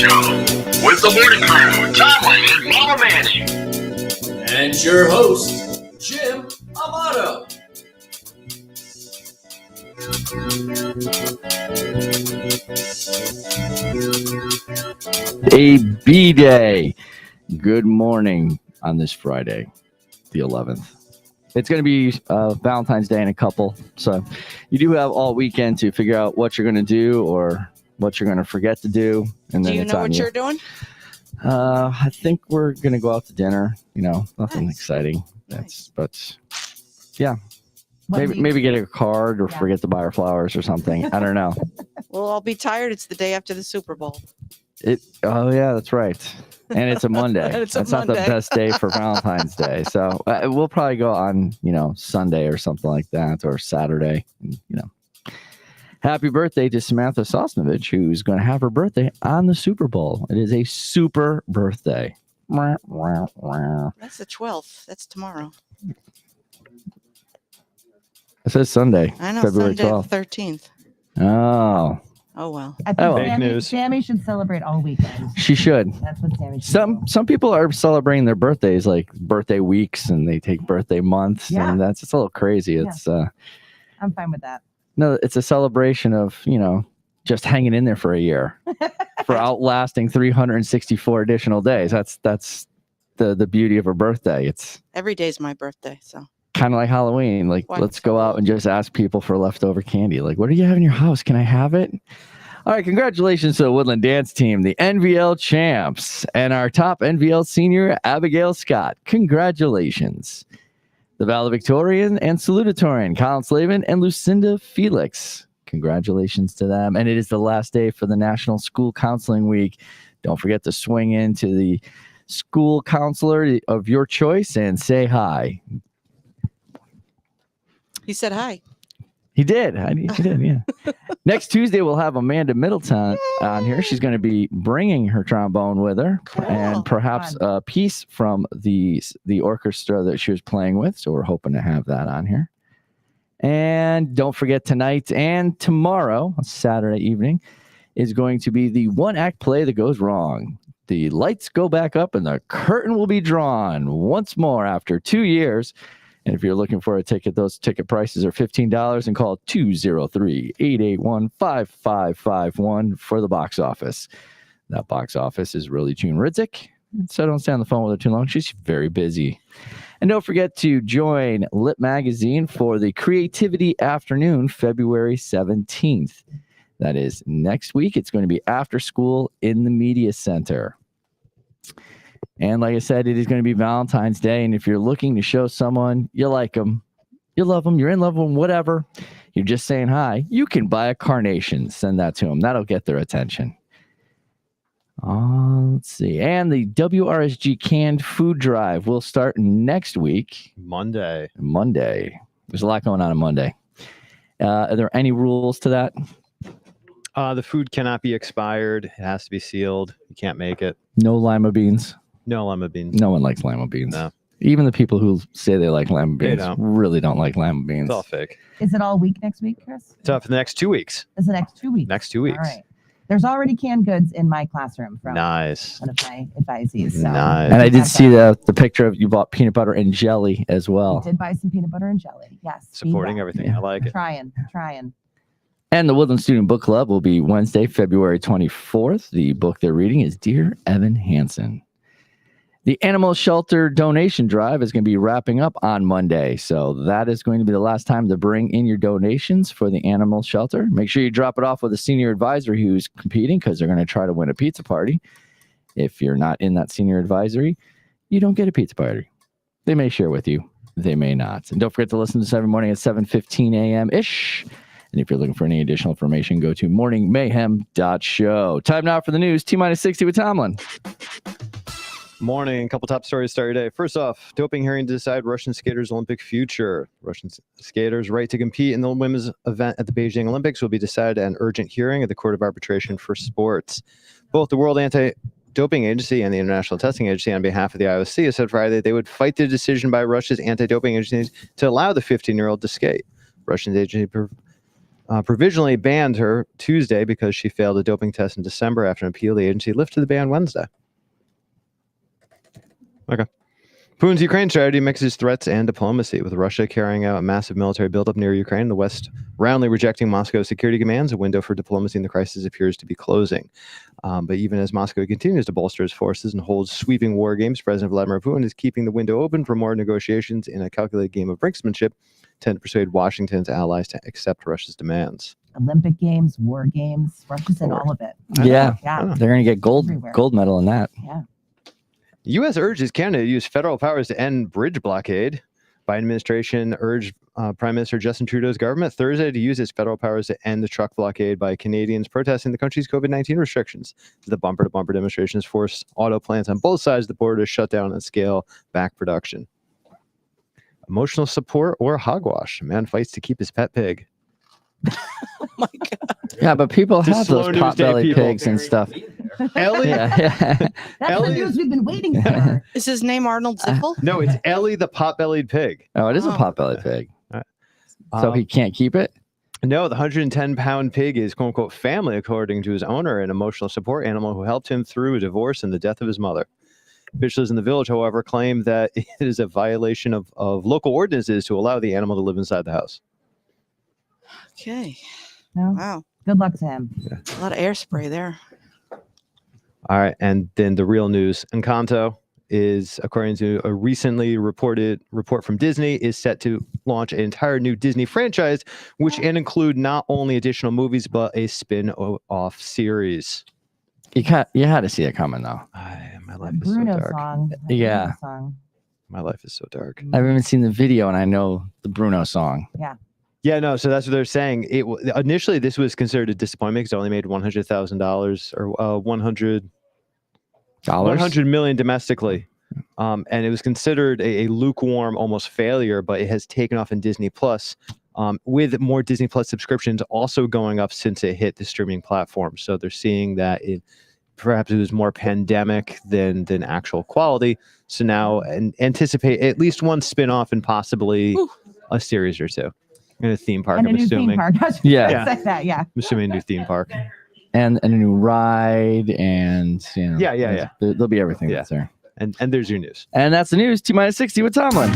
Show with the morning crew, Tomlin and Mama Manny. And your host, Jim Amato. A B-Day. Good morning on this Friday, the 11th. It's going to be Valentine's Day in a couple, so you do have all weekend to figure out what you're going to do or what you're going to forget to do. And then do you know what you're doing? I think we're going to go out to dinner. You know, nothing Nice. exciting. Nice. But yeah, maybe get a card or forget to buy her flowers or something. I don't know. Well, I'll be tired. It's the day after the Super Bowl. Oh yeah, that's right. And it's a Monday. And it's a That's not the Monday. best day for Valentine's Day. So we'll probably go on, Sunday or something like that, or Saturday. Happy birthday to Samantha Sosnovich, who's going to have her birthday on the Super Bowl. It is a super birthday. That's the 12th. That's tomorrow. It says Sunday. I know. February Sunday 12th. the 13th. Oh, Oh, well. I think Fake Sammy should celebrate all weekend. she should. That's what Sammy should do. Some people are celebrating their birthdays, like birthday weeks, and they take birthday months, Yeah. and that's it's a little crazy. It's I'm fine with that. No, it's a celebration of, just hanging in there for a year for outlasting 364 additional days. That's the beauty of a birthday. It's Every day's my birthday. So kind of like Halloween. Like, What? let's go out and just ask people for leftover candy. Like, what do you have in your house? Can I have it? All right. Congratulations to the Woodland Dance Team, the NVL champs, and our top NVL senior, Abigail Scott. Congratulations. The valedictorian and salutatorian, Colin Slavin and Lucinda Felix. Congratulations to them. And it is the last day for the National School Counseling Week. Don't forget to swing into the school counselor of your choice and say hi. he said hi. He did. He did, yeah. Next Tuesday, we'll have Amanda Middleton on here. She's going to be bringing her trombone with her and perhaps a piece from the orchestra that she was playing with. So we're hoping to have that on here. And don't forget, tonight and tomorrow, Saturday evening, is going to be the one-act play that goes wrong. The lights go back up and the curtain will be drawn once more after 2 years. And if you're looking for a ticket, those ticket prices are $15 and call 203-881-5551 for the box office. That box office is really June Ridzik. So don't stay on the phone with her too long. She's very busy. And don't forget to join Lit Magazine for the Creativity Afternoon, February 17th. That is next week. It's going to be after school in the Media Center. And like I said, it is going to be Valentine's Day. And if you're looking to show someone you like them, you love them, you're in love with them, whatever, you're just saying hi, you can buy a carnation. Send that to them. That'll get their attention. Let's see. And the WRSG canned food drive will start next week. Monday. There's a lot going on Monday. Are there any rules to that? The food cannot be expired. It has to be sealed. You can't make it. No lima beans. No lima beans. No one likes lima beans. No. Even the people who say they like lima They beans don't. really don't like lima beans. It's all fake. Is it all week next week, Chris? It's up for the next 2 weeks. Is the next 2 weeks? Next 2 weeks. All right. There's already canned goods in my classroom from Nice. one of my advisees. So Nice. And I did see the picture of you bought peanut butter and jelly as we well. did buy some peanut butter and jelly. Yes. Supporting feedback. everything. I like it. Trying. And the Woodland Student Book Club will be Wednesday, February 24th. The book they're reading is Dear Evan Hansen. The animal shelter donation drive is going to be wrapping up on Monday. So that is going to be the last time to bring in your donations for the animal shelter. Make sure you drop it off with a senior advisory who's competing because they're going to try to win a pizza party. If you're not in that senior advisory, you don't get a pizza party. They may share with you. They may not. And don't forget to listen to us every morning at 7:15 a.m.-ish. And if you're looking for any additional information, go to morningmayhem.show. Time now for the news. T-minus 60 with Tomlin. Morning. A couple top stories to start your day. First off, doping hearing to decide Russian skaters' Olympic future. Russian skaters' right to compete in the women's event at the Beijing Olympics will be decided at an urgent hearing at the Court of Arbitration for Sports. Both the World Anti-Doping Agency and the International Testing Agency, on behalf of the IOC, have said Friday they would fight the decision by Russia's anti-doping agencies to allow the 15-year-old to skate. Russian agency provisionally banned her Tuesday because she failed a doping test in December. After an appeal, the agency lifted the ban Wednesday. Okay. Putin's Ukraine strategy mixes threats and diplomacy, with Russia carrying out a massive military buildup near Ukraine, the West roundly rejecting Moscow's security demands. A window for diplomacy in the crisis appears to be closing. But even as Moscow continues to bolster its forces and holds sweeping war games, President Vladimir Putin is keeping the window open for more negotiations in a calculated game of brinksmanship, tend to persuade Washington's allies to accept Russia's demands. Olympic Games, war games, Russia's in all of it. Yeah. Yeah. They're going to get Everywhere. gold medal in that. Yeah. U.S. urges Canada to use federal powers to end bridge blockade. Biden administration urged Prime Minister Justin Trudeau's government Thursday to use its federal powers to end the truck blockade by Canadians protesting the country's COVID-19 restrictions. The bumper-to-bumper demonstrations forced auto plants on both sides of the border to shut down and scale back production. Emotional support or hogwash. A man fights to keep his pet pig. Oh my God. Yeah, but people Just have slow those news day pot-bellied people. pigs and stuff. Ellie? Yeah. That's Ellie the news we've been waiting for. Is his name Arnold Ziffel? No, it's Ellie the pot-bellied pig. Oh, it is a Oh. pot-bellied pig. So Um, he can't keep it? No, the 110-pound pig is quote-unquote family, according to his owner, an emotional support animal who helped him through a divorce and the death of his mother. Officials in the village, however, claim that it is a violation of local ordinances to allow the animal to live inside the house. Okay. No. Wow. Good luck to him. A lot of air spray there. All right, and then the real news. Encanto is, according to a recently reported report from Disney, is set to launch an entire new Disney franchise, which can include not only additional movies, but a spin-off series. You had to see it coming, though. My That life is so Bruno dark. song. that Yeah. Bruno song. My life is so dark. I haven't even seen the video, and I know the Bruno song. Yeah, no. So that's what they're saying. Initially, this was considered a disappointment because it only made $100,000 or $100 million domestically, and it was considered a lukewarm, almost failure. But it has taken off in Disney Plus, with more Disney Plus subscriptions also going up since it hit the streaming platform. So they're seeing that perhaps it was more pandemic than actual quality. So now anticipate at least one spin-off and possibly a series or two. In a theme park, And I'm a new assuming. theme park. I was Yeah. gonna say that, yeah. I'm assuming a new theme park. And a new ride, and Yeah. There'll be everything Yeah. that's there. And there's your news. And that's the news. T-minus 60 with Tomlin.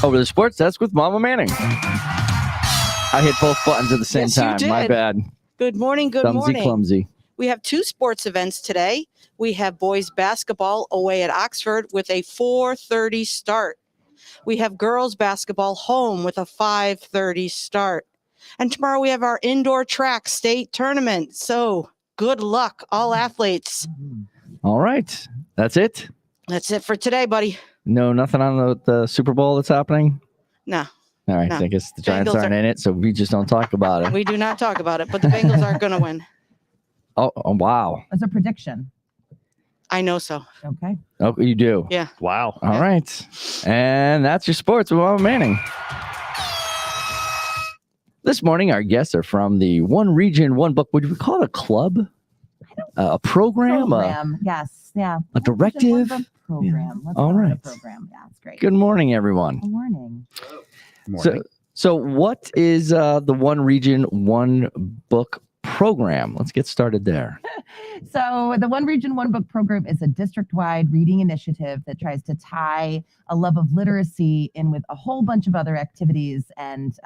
Over to the sports desk with Mama Manning. I hit both buttons at the same Yes, you time. My did. bad. Good morning. Good morning. Clumsy. We have two sports events today. We have boys basketball away at Oxford with a 4:30 start. We have girls basketball home with a 5:30 start. And tomorrow we have our indoor track state tournament. So good luck, all athletes. All right. That's it. That's it for today, buddy. No, nothing on the Super Bowl that's happening? No, All right. No. I guess the Giants Bengals aren't in it, so we just don't talk about it. we do not talk about it, but the Bengals aren't going to win. Oh, wow. That's a prediction. I know so. Okay. Oh, you do? Yeah. Wow. All right. And that's your sports with Mama Manning. This morning, our guests are from the One Region, One Book. Would we call it a club? A program? Yes. Yeah. A directive? One book program. Let's All call it a right. program. Yeah, it's great. Good morning, everyone. Good morning. So what is the One Region, One Book program? Let's get started there. So the One Region, One Book program is a district-wide reading initiative that tries to tie a love of literacy in with a whole bunch of other activities and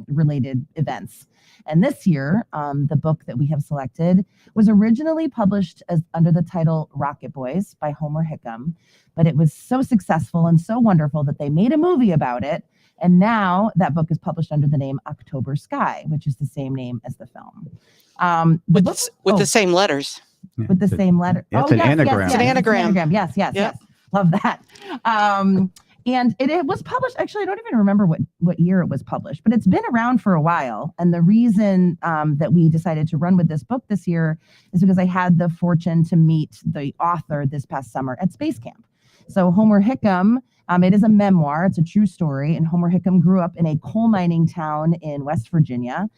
related events. And this year, the book that we have selected was originally published as under the title Rocket Boys by Homer Hickam, but it was so successful and so wonderful that they made a movie about it. And now that book is published under the name October Sky, which is the same name as the film. With the same letters. With the same letter. It's an anagram. It's an anagram. Yes. Yeah. Love that. And it was published, actually, I don't even remember what year it was published, but it's been around for a while. And the reason that we decided to run with this book this year is because I had the fortune to meet the author this past summer at Space Camp. So Homer Hickam, it is a memoir. It's a true story. And Homer Hickam grew up in a coal mining town in West Virginia.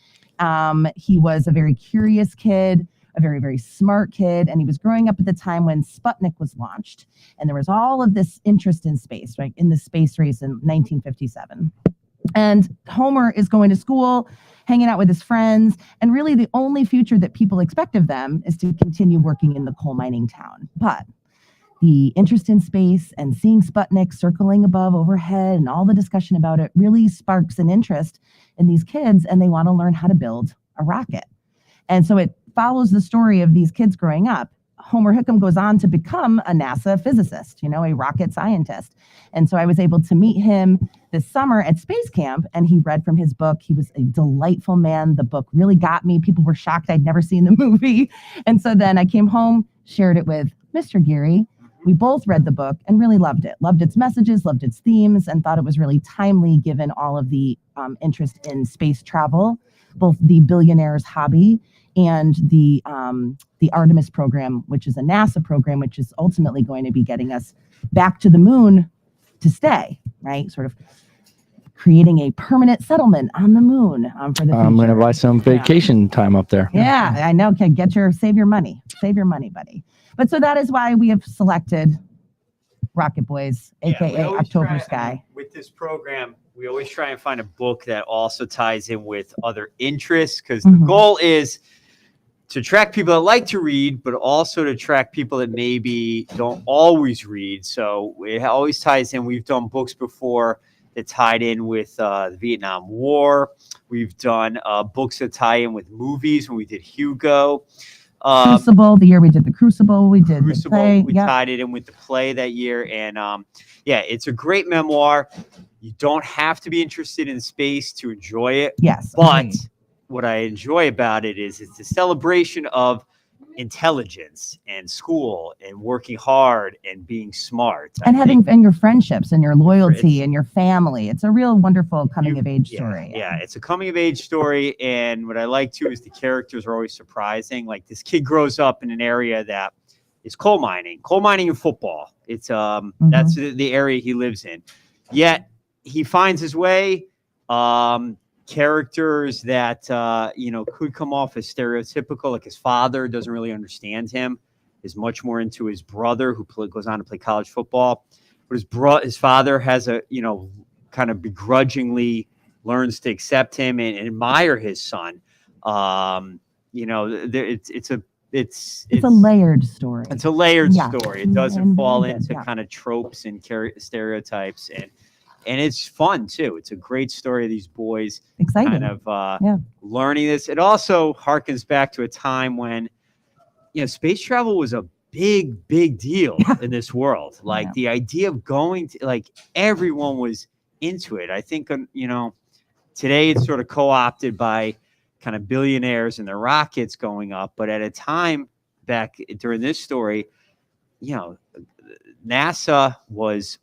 He was a very curious kid, a very, very smart kid. And he was growing up at the time when Sputnik was launched. And there was all of this interest in space, right? In the space race in 1957. And Homer is going to school, hanging out with his friends, and really the only future that people expect of them is to continue working in the coal mining town. But the interest in space and seeing Sputnik circling above overhead and all the discussion about it really sparks an interest in these kids, and they want to learn how to build a rocket. And so it follows the story of these kids growing up. Homer Hickam goes on to become a NASA physicist, a rocket scientist. And so I was able to meet him this summer at Space Camp, and he read from his book. He was a delightful man. The book really got me. People were shocked I'd never seen the movie. And so then I came home, shared it with Mr. Geary. We both read the book and really loved it, loved its messages, loved its themes, and thought it was really timely given all of the interest in space travel, both the billionaire's hobby and the Artemis program, which is a NASA program, which is ultimately going to be getting us back to the moon to stay, right? Sort of creating a permanent settlement on the moon for the future. I'm going to buy some vacation time up there. Yeah, I know. Okay, save your money, buddy. But so that is why we have selected Rocket Boys, aka October Sky. With this program, we always try and find a book that also ties in with other interests, because the goal is to attract people that like to read, but also to attract people that maybe don't always read. So it always ties in. We've done books before that tied in with the Vietnam War. We've done books that tie in with movies when we did Hugo. Crucible, the year we did the Crucible, we did the play. We tied it in with the play that year. And it's a great memoir. You don't have to be interested in space to enjoy it. Yes. But what I enjoy about it is it's a celebration of intelligence and school and working hard and being smart. And your friendships and your loyalty and your family. It's a real wonderful coming of age story. Yeah, it's a coming of age story. And what I like too is the characters are always surprising. Like this kid grows up in an area that is coal mining and football. It's that's the area he lives in. Yet he finds his way. Characters that could come off as stereotypical, like his father doesn't really understand him, is much more into his brother who goes on to play college football. But his father has a kind of begrudgingly learns to accept him and admire his son. It's a layered story. It's a layered story. It doesn't fall into kind of tropes and stereotypes, and it's fun too. It's a great story of these boys exciting. Kind of learning this. It also harkens back to a time when, space travel was a big deal in this world. Like the idea of going to, everyone was into it. I think, today it's sort of co-opted by kind of billionaires and their rockets going up. But at a time back during this story, NASA was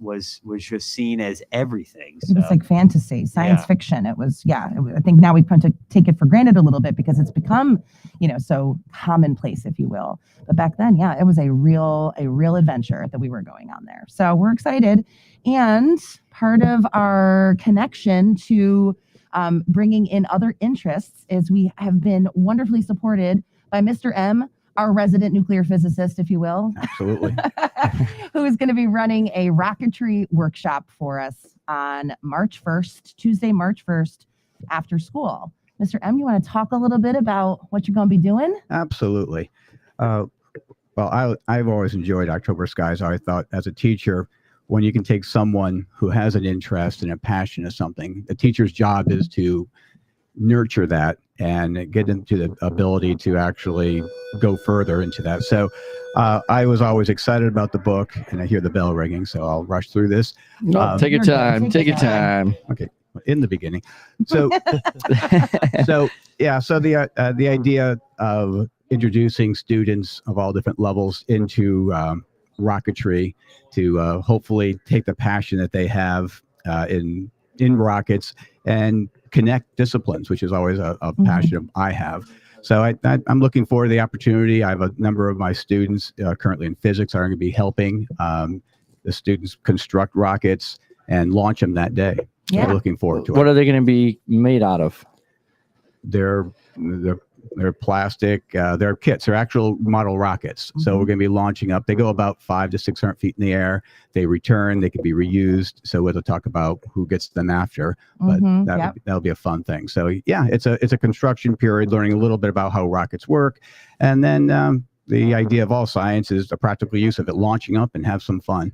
just seen as everything. So. It was like fantasy, science fiction. It was, I think now we come to take it for granted a little bit because it's become, so commonplace, if you will. But back then, it was a real adventure that we were going on there. So we're excited. And part of our connection to bringing in other interests is we have been wonderfully supported by Mr. M, our resident nuclear physicist, if you will. Absolutely. Who is going to be running a rocketry workshop for us on March 1st, Tuesday, March 1st, after school. Mr. M, you want to talk a little bit about what you're going to be doing? Absolutely. Well, I've always enjoyed October Skies. I thought as a teacher, when you can take someone who has an interest and a passion of something, the teacher's job is to nurture that and get into the ability to actually go further into that. So I was always excited about the book, and I hear the bell ringing, so I'll rush through this. Take your time. Take your time. Okay, in the beginning. So, so the idea of introducing students of all different levels into rocketry to hopefully take the passion that they have in rockets and connect disciplines, which is always a passion I have. So I'm looking forward to the opportunity. I have a number of my students currently in physics are going to be helping the students construct rockets and launch them that day. So I'm looking forward to it. What are they going to be made out of? They're They're plastic. They're kits. They're actual model rockets. So we're going to be launching up. They go about 500 to 600 feet in the air. They return. They can be reused. So we'll talk about who gets them after. But that'll be a fun thing. So yeah, it's a construction period, learning a little bit about how rockets work, and then the idea of all science is the practical use of it, launching up and have some fun.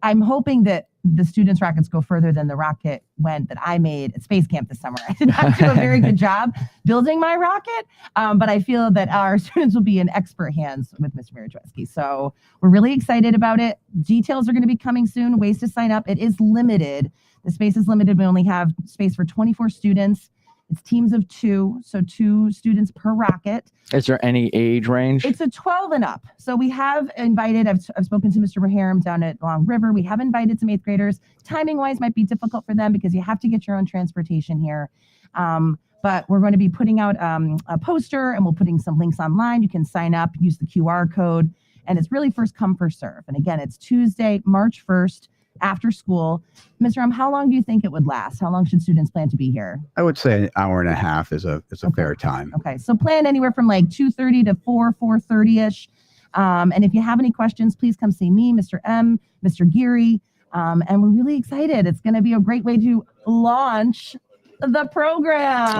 I'm hoping that the students' rockets go further than the rocket went that I made at Space Camp this summer. I did not do a very good job building my rocket, but I feel that our students will be in expert hands with Mr. Mierzejewski. So we're really excited about it. Details are going to be coming soon. Ways to sign up. It is limited. The space is limited. We only have space for 24 students. It's teams of 2, so 2 students per rocket. Is there any age range? It's a 12 and up. So we have invited, I've spoken to Mr. Mayhem down at Long River. We have invited some 8th graders. Timing wise might be difficult for them because you have to get your own transportation here. But we're going to be putting out a poster, and we'll putting some links online. You can sign up, use the QR code, and it's really first come, first serve. And again, it's Tuesday, March 1st. After school. Mr. How long do you think it would last? How long should students plan to be here? I would say an hour and a half is a fair time. Okay, so plan anywhere from like 2:30 to 4:30ish. And if you have any questions, please come see me, Mr. M, Mr. Geary. And we're really excited. It's going to be a great way to launch the program.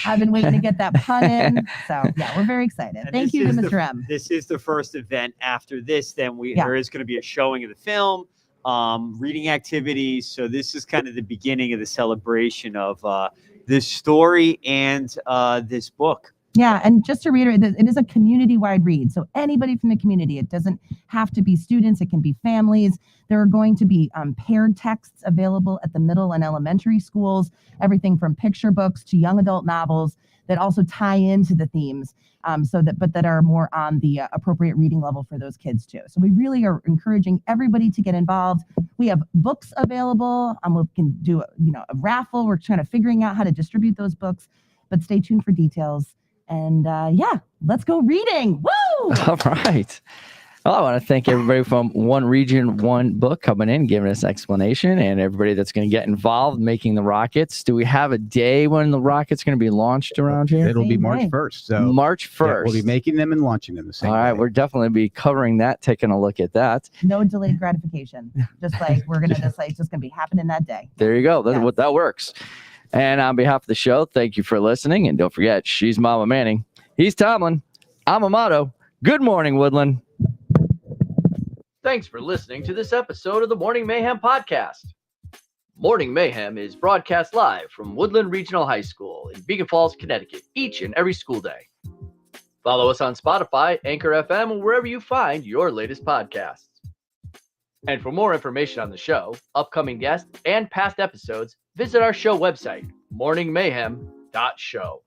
I've been waiting to get that pun in. So yeah, we're very excited. And Thank you to Mr. M. This is the first event. After this, then there is going to be a showing of the film, reading activities. So this is kind of the beginning of the celebration of this story and this book. Yeah, and just to reiterate, it is a community-wide read. So anybody from the community, it doesn't have to be students, it can be families. There are going to be paired texts available at the middle and elementary schools, everything from picture books to young adult novels that also tie into the themes, but that are more on the appropriate reading level for those kids too. So we really are encouraging everybody to get involved. We have books available. We can do a raffle. We're trying to figuring out how to distribute those books, but stay tuned for details. And let's go reading. Woo! All right. Well, I want to thank everybody from One Region, One Book coming in, giving us explanation, and everybody that's going to get involved making the rockets. Do we have a day when the rocket's going to be launched around here? It'll be March 1st. So March 1st. Yeah, we'll be making them and launching them the same All right. day. We're definitely be covering that, taking a look at that. No delayed gratification. Just like we're going to it's just going to be happening that day. There you go. That works. And on behalf of the show, thank you for listening. And don't forget, she's Mama Manning. He's Tomlin. I'm Amato. Good morning, Woodland. Thanks for listening to this episode of the Morning Mayhem podcast. Morning Mayhem is broadcast live from Woodland Regional High School in Beacon Falls, Connecticut, each and every school day. Follow us on Spotify, Anchor FM, or wherever you find your latest podcasts. And for more information on the show, upcoming guests, and past episodes, visit our show website, morningmayhem.show.